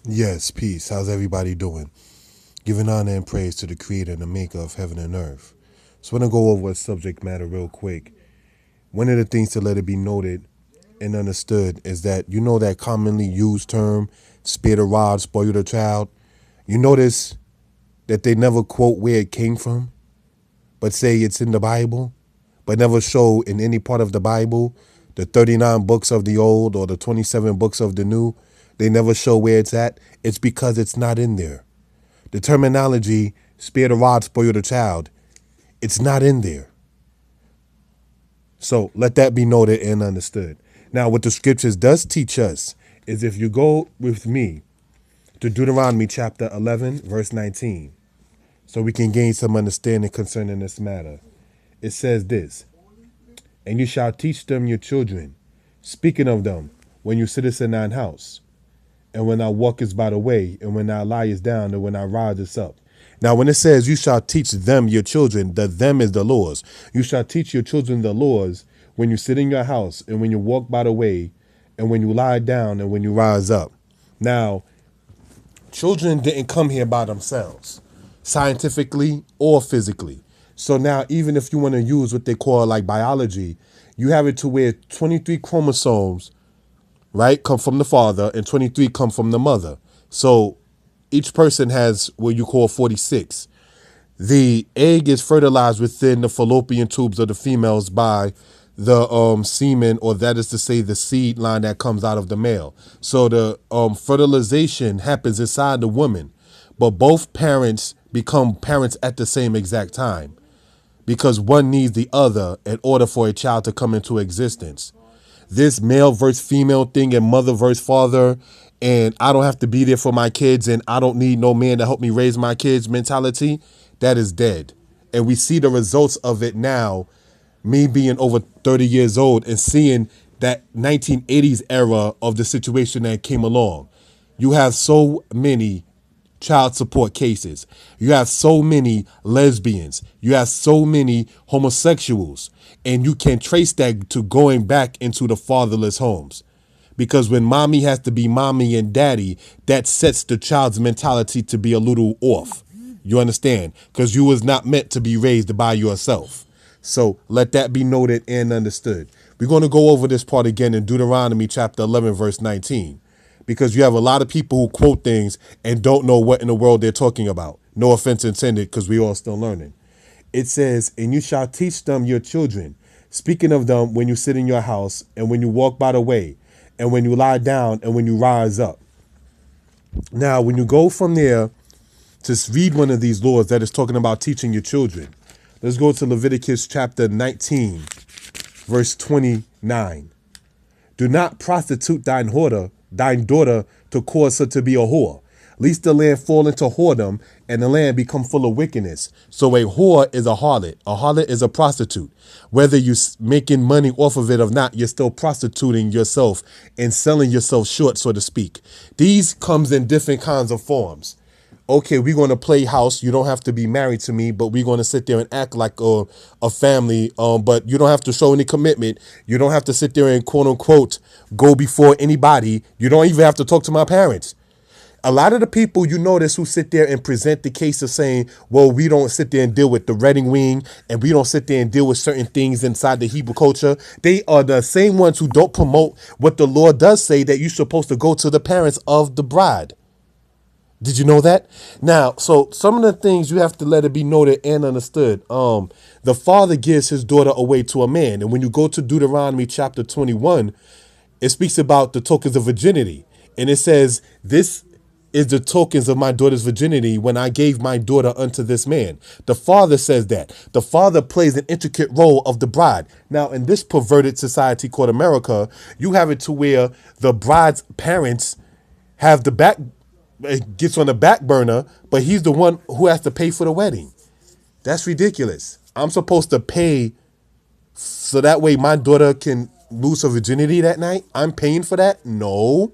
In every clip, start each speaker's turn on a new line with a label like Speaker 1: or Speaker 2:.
Speaker 1: Yes, peace. How's everybody doing? Giving honor and praise to the creator and the maker of heaven and earth. So I want to go over a subject matter real quick. One of the things to let it be noted and understood is that you know that commonly used term, spare the rod, spoil the child. You notice that they never quote where it came from, but say it's in the Bible, but never show in any part of the Bible, the 39 books of the old or the 27 books of the new. They never show where it's at. It's because it's not in there. The terminology, spare the rod, spoil the child, it's not in there. So let that be noted and understood. Now, what the scriptures does teach us is if you go with me to Deuteronomy chapter 11, verse 19, so we can gain some understanding concerning this matter. It says this, and you shall teach them your children, speaking of them, when you sittest in thine house, and when thou walkest by the way, and when thou liest down, and when thou risest up. Now, when it says you shall teach them your children, the them is the laws. You shall teach your children the laws when you sit in your house, and when you walk by the way, and when you lie down, and when you rise up. Now, children didn't come here by themselves, scientifically or physically. So now, even if you want to use what they call like biology, you have it to where 23 chromosomes, right, come from the father and 23 come from the mother. So each person has what you call 46. The egg is fertilized within the fallopian tubes of the females by the semen, or that is to say the seed line that comes out of the male. So the fertilization happens inside the woman, but both parents become parents at the same exact time because one needs the other in order for a child to come into existence. This male versus female thing and mother versus father, and I don't have to be there for my kids and I don't need no man to help me raise my kids mentality, that is dead. And we see the results of it now, me being over 30 years old and seeing that 1980s era of the situation that came along. You have so many child support cases. You have so many lesbians. You have so many homosexuals. And you can trace that to going back into the fatherless homes. Because when mommy has to be mommy and daddy, that sets the child's mentality to be a little off. You understand? Because you was not meant to be raised by yourself. So let that be noted and understood. We're going to go over this part again in Deuteronomy chapter 11, verse 19, because you have a lot of people who quote things and don't know what in the world they're talking about. No offense intended, because we all still learning. It says, and you shall teach them your children, speaking of them when you sit in your house, and when you walk by the way, and when you lie down, and when you rise up. Now, when you go from there to read one of these laws that is talking about teaching your children, let's go to Leviticus chapter 19, verse 29. Do not prostitute thine daughter to cause her to be a whore, lest the land fall into whoredom and the land become full of wickedness. So a whore is a harlot. A harlot is a prostitute. Whether you're making money off of it or not, you're still prostituting yourself and selling yourself short, so to speak. These comes in different kinds of forms. Okay, we're going to play house. You don't have to be married to me, but we're going to sit there and act like a family. But you don't have to show any commitment. You don't have to sit there and quote unquote go before anybody. You don't even have to talk to my parents. A lot of the people you notice who sit there and present the case of saying, well, we don't sit there and deal with the wedding ring and we don't sit there and deal with certain things inside the Hebrew culture. They are the same ones who don't promote what the Lord does say, that you're supposed to go to the parents of the bride. Did you know that? Now, so some of the things you have to let it be noted and understood. The father gives his daughter away to a man. And when you go to Deuteronomy chapter 21, it speaks about the tokens of virginity. And it says, this is the tokens of my daughter's virginity when I gave my daughter unto this man. The father says that. The father plays an intricate role of the bride. Now, in this perverted society called America, you have it to where the bride's parents have the back, it gets on the back burner, but he's the one who has to pay for the wedding. That's ridiculous. I'm supposed to pay so that way my daughter can lose her virginity that night? I'm paying for that? No.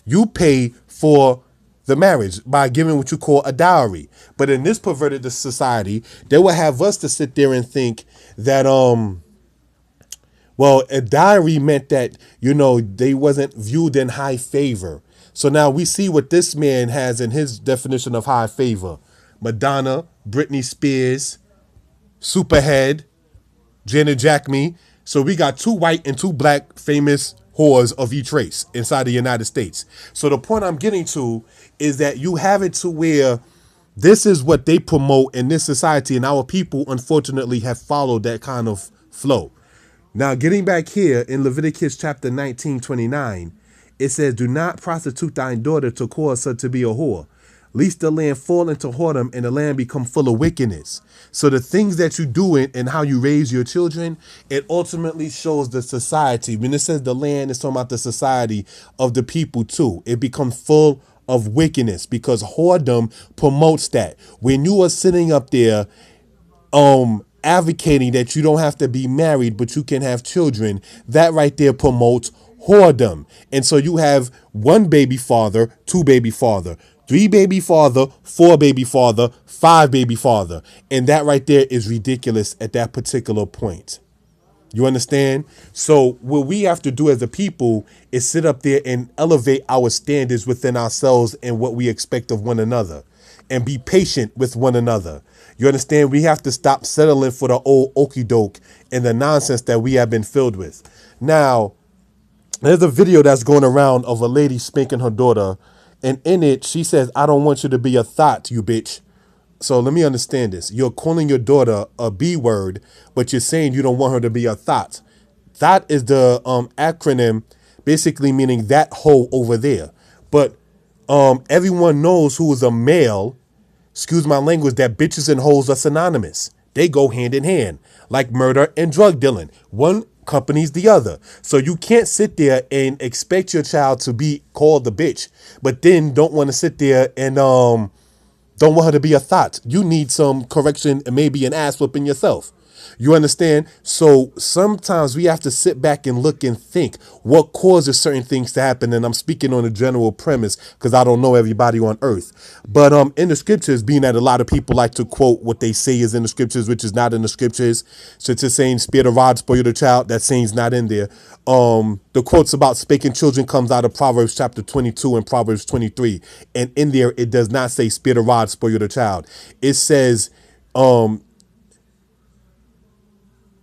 Speaker 1: You pay for the marriage by giving what you call a dowry. But in this perverted society, they will have us to sit there and think that well, a dowry meant that, they wasn't viewed in high favor. So now we see what this man has in his definition of high favor. Madonna, Britney Spears, Superhead, Janet Jackme. So we got 2 white and 2 black famous whores of each race inside the United States. So the point I'm getting to is that you have it to where this is what they promote in this society, and our people, unfortunately, have followed that kind of flow. Now, getting back here in Leviticus chapter 19:29, it says, "Do not prostitute thine daughter to cause her to be a whore, lest the land fall into whoredom and the land become full of wickedness." So the things that you do and how you raise your children, it ultimately shows the society. When it says the land, it's talking about the society of the people too. It becomes full of wickedness because whoredom promotes that. When you are sitting up there advocating that you don't have to be married, but you can have children, that right there promotes whoredom. And so you have 1 baby father, 2 baby father, 3 baby father, 4 baby father, 5 baby father. And that right there is ridiculous at that particular point. You understand? So what we have to do as a people is sit up there and elevate our standards within ourselves and what we expect of one another and be patient with one another. You understand? We have to stop settling for the old okie doke and the nonsense that we have been filled with. Now, there's a video that's going around of a lady spanking her daughter. And in it, she says, "I don't want you to be a thought, you bitch." So let me understand this. You're calling your daughter a B word, but you're saying you don't want her to be a thought. Thought is the acronym, basically meaning that hoe over there. But everyone knows who is a male, excuse my language, that bitches and hoes are synonymous. They go hand in hand, like murder and drug dealing. One accompanies the other. So you can't sit there and expect your child to be called a bitch, but then don't want to sit there and don't want her to be a thought. You need some correction and maybe an ass whooping yourself. You understand? So sometimes we have to sit back and look and think what causes certain things to happen. And I'm speaking on a general premise because I don't know everybody on earth. But in the scriptures, being that a lot of people like to quote what they say is in the scriptures, which is not in the scriptures. So it's just saying, "Spare the rod, spoil the child." That saying's not in there. The quotes about spanking children comes out of Proverbs chapter 22 and Proverbs 23. And in there, it does not say "spare the rod, spoil the child." It says,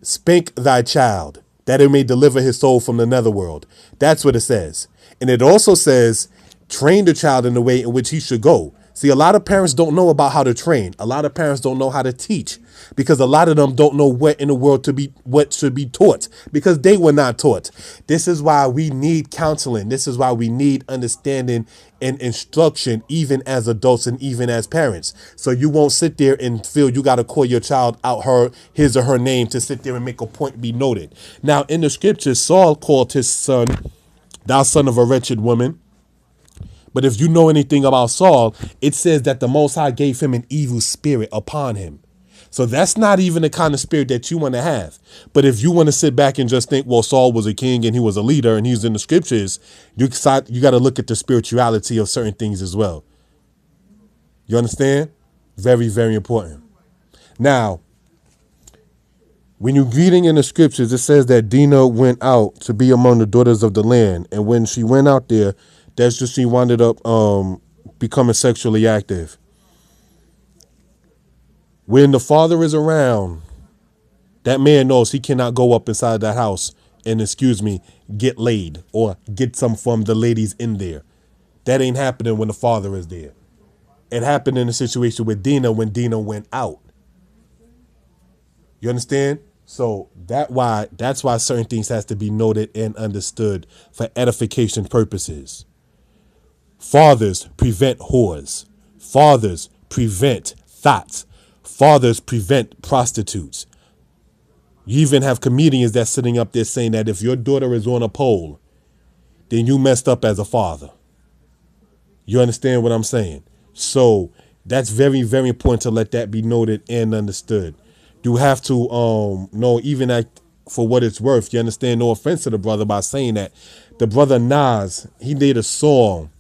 Speaker 1: "Spank thy child, that it may deliver his soul from the netherworld." That's what it says. And it also says, "Train the child in the way in which he should go." See, a lot of parents don't know about how to train. A lot of parents don't know how to teach because a lot of them don't know what in the world what should be taught because they were not taught. This is why we need counseling. This is why we need understanding and instruction, even as adults and even as parents. So you won't sit there and feel you got to call your child out his or her name to sit there and make a point be noted. Now, in the scriptures, Saul called his son, "Thou son of a wretched woman." But if you know anything about Saul, it says that the Most High gave him an evil spirit upon him. So that's not even the kind of spirit that you want to have. But if you want to sit back and just think, well, Saul was a king and he was a leader and he's in the scriptures, you got to look at the spirituality of certain things as well. You understand? Very, very important. Now, when you're reading in the scriptures, it says that Dinah went out to be among the daughters of the land. And when she went out there, that's just she wound up becoming sexually active. When the father is around, that man knows he cannot go up inside that house and, get laid or get some from the ladies in there. That ain't happening when the father is there. It happened in a situation with Dinah when Dinah went out. You understand? So that's why certain things has to be noted and understood for edification purposes. Fathers prevent whores. Fathers prevent thoughts. Fathers prevent prostitutes. You even have comedians that's sitting up there saying that if your daughter is on a pole, then you messed up as a father. You understand what I'm saying? So that's very, very important to let that be noted and understood. You have to know, even for what it's worth. You understand? No offense to the brother by saying that. The brother Nas, he made a song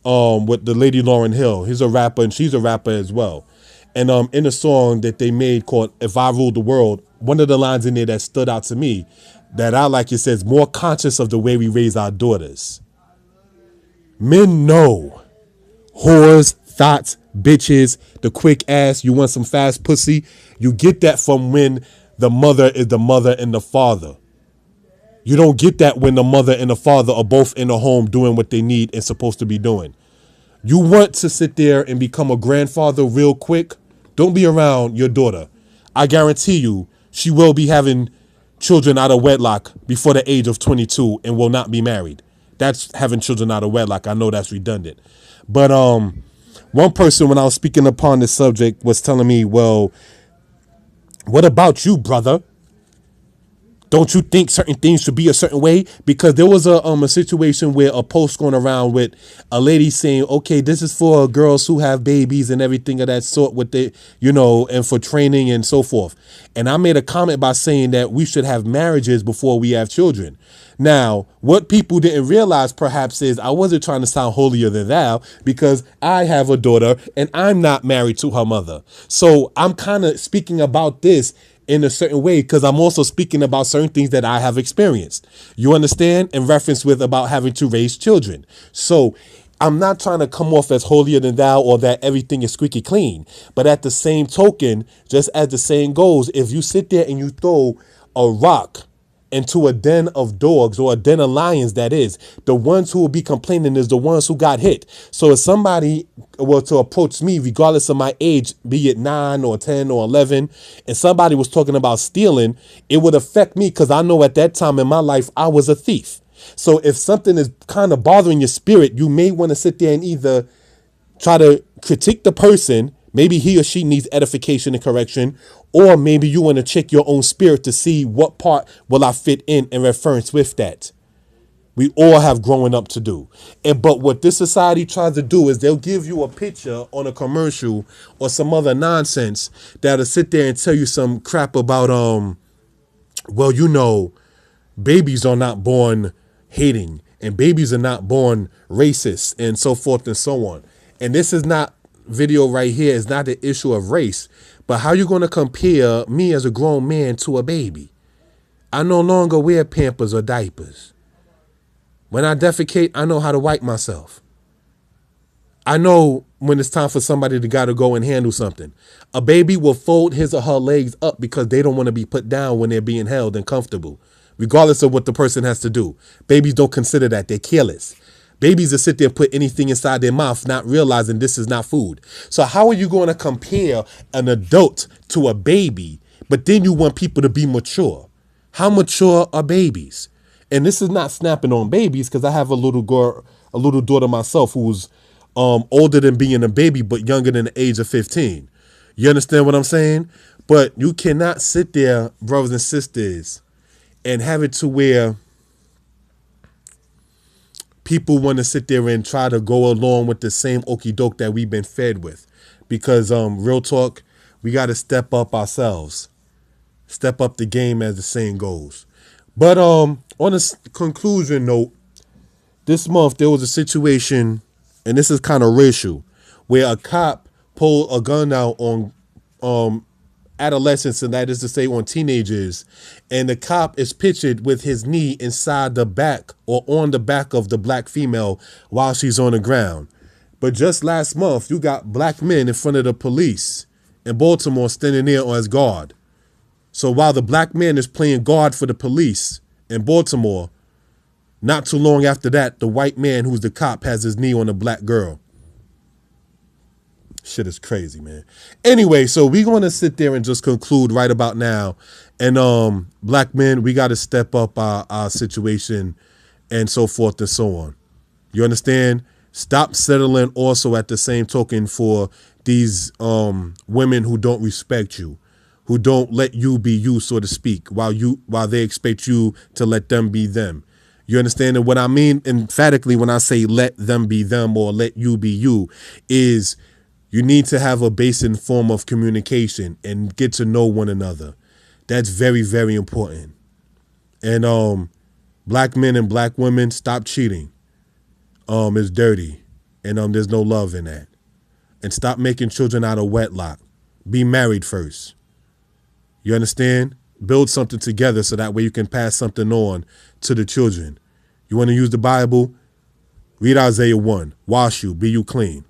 Speaker 1: with the lady Lauryn Hill. He's a rapper and she's a rapper as well. And in a song that they made called "If I Ruled the World," one of the lines in there that stood out to me that I like, it says, "More conscious of the way we raise our daughters." Men know whores, thoughts, bitches, the quick ass, you want some fast pussy. You get that from when the mother is the mother and the father. You don't get that when the mother and the father are both in the home doing what they need and supposed to be doing. You want to sit there and become a grandfather real quick? Don't be around your daughter. I guarantee you she will be having children out of wedlock before the age of 22 and will not be married. That's having children out of wedlock. I know that's redundant. But one person, when I was speaking upon this subject, was telling me, well, what about you, brother? Don't you think certain things should be a certain way? Because there was a situation where a post going around with a lady saying, okay, this is for girls who have babies and everything of that sort with the, and for training and so forth. And I made a comment by saying that we should have marriages before we have children. Now, what people didn't realize perhaps is I wasn't trying to sound holier than thou because I have a daughter and I'm not married to her mother. So I'm kind of speaking about this in a certain way because I'm also speaking about certain things that I have experienced. You understand? In reference with about having to raise children. So I'm not trying to come off as holier than thou or that everything is squeaky clean. But at the same token, just as the saying goes, if you sit there and you throw a rock into a den of dogs or a den of lions, that is, the ones who will be complaining is the ones who got hit. So if somebody were to approach me, regardless of my age, be it 9 or 10 or 11, and somebody was talking about stealing, it would affect me because I know at that time in my life, I was a thief. So if something is kind of bothering your spirit, you may want to sit there and either try to critique the person. Maybe he or she needs edification and correction, or maybe you want to check your own spirit to see what part will I fit in reference with that. We all have growing up to do. But what this society tries to do is they'll give you a picture on a commercial or some other nonsense that'll sit there and tell you some crap about, babies are not born hating and babies are not born racist and so forth and so on. And this is not video right here is not the issue of race, but how you going to compare me as a grown man to a baby? I no longer wear Pampers or diapers. When I defecate, I know how to wipe myself. I know when it's time for somebody to gotta go and handle something. A baby will fold his or her legs up because they don't want to be put down when they're being held and comfortable, regardless of what the person has to do. Babies don't consider that. They're careless. Babies that sit there and put anything inside their mouth, not realizing this is not food. So how are you going to compare an adult to a baby, but then you want people to be mature? How mature are babies? And this is not snapping on babies because I have a little girl, a little daughter myself who's older than being a baby, but younger than the age of 15. You understand what I'm saying? But you cannot sit there, brothers and sisters, and have it to where people want to sit there and try to go along with the same okie doke that we've been fed with. Because real talk, we got to step up ourselves. Step up the game, as the saying goes. But on a conclusion note, this month there was a situation, and this is kind of racial, where a cop pulled a gun out on adolescents, and that is to say on teenagers, and the cop is pictured with his knee inside the back or on the back of the black female while she's on the ground. But just last month, you got black men in front of the police in Baltimore standing there as guard. So while the black man is playing guard for the police in Baltimore, not too long after that, the white man who's the cop has his knee on a black girl. Shit is crazy, man. Anyway, so we're going to sit there and just conclude right about now. And black men, we got to step up our situation and so forth and so on. You understand? Stop settling also at the same token for these women who don't respect you, who don't let you be you, so to speak, while they expect you to let them be them. You understand? And what I mean emphatically when I say let them be them or let you be you is you need to have a basic form of communication and get to know one another. That's very, very important. And black men and black women, stop cheating. It's dirty. And there's no love in that. And stop making children out of wedlock. Be married first. You understand? Build something together so that way you can pass something on to the children. You want to use the Bible? Read Isaiah 1. Wash you, be you clean.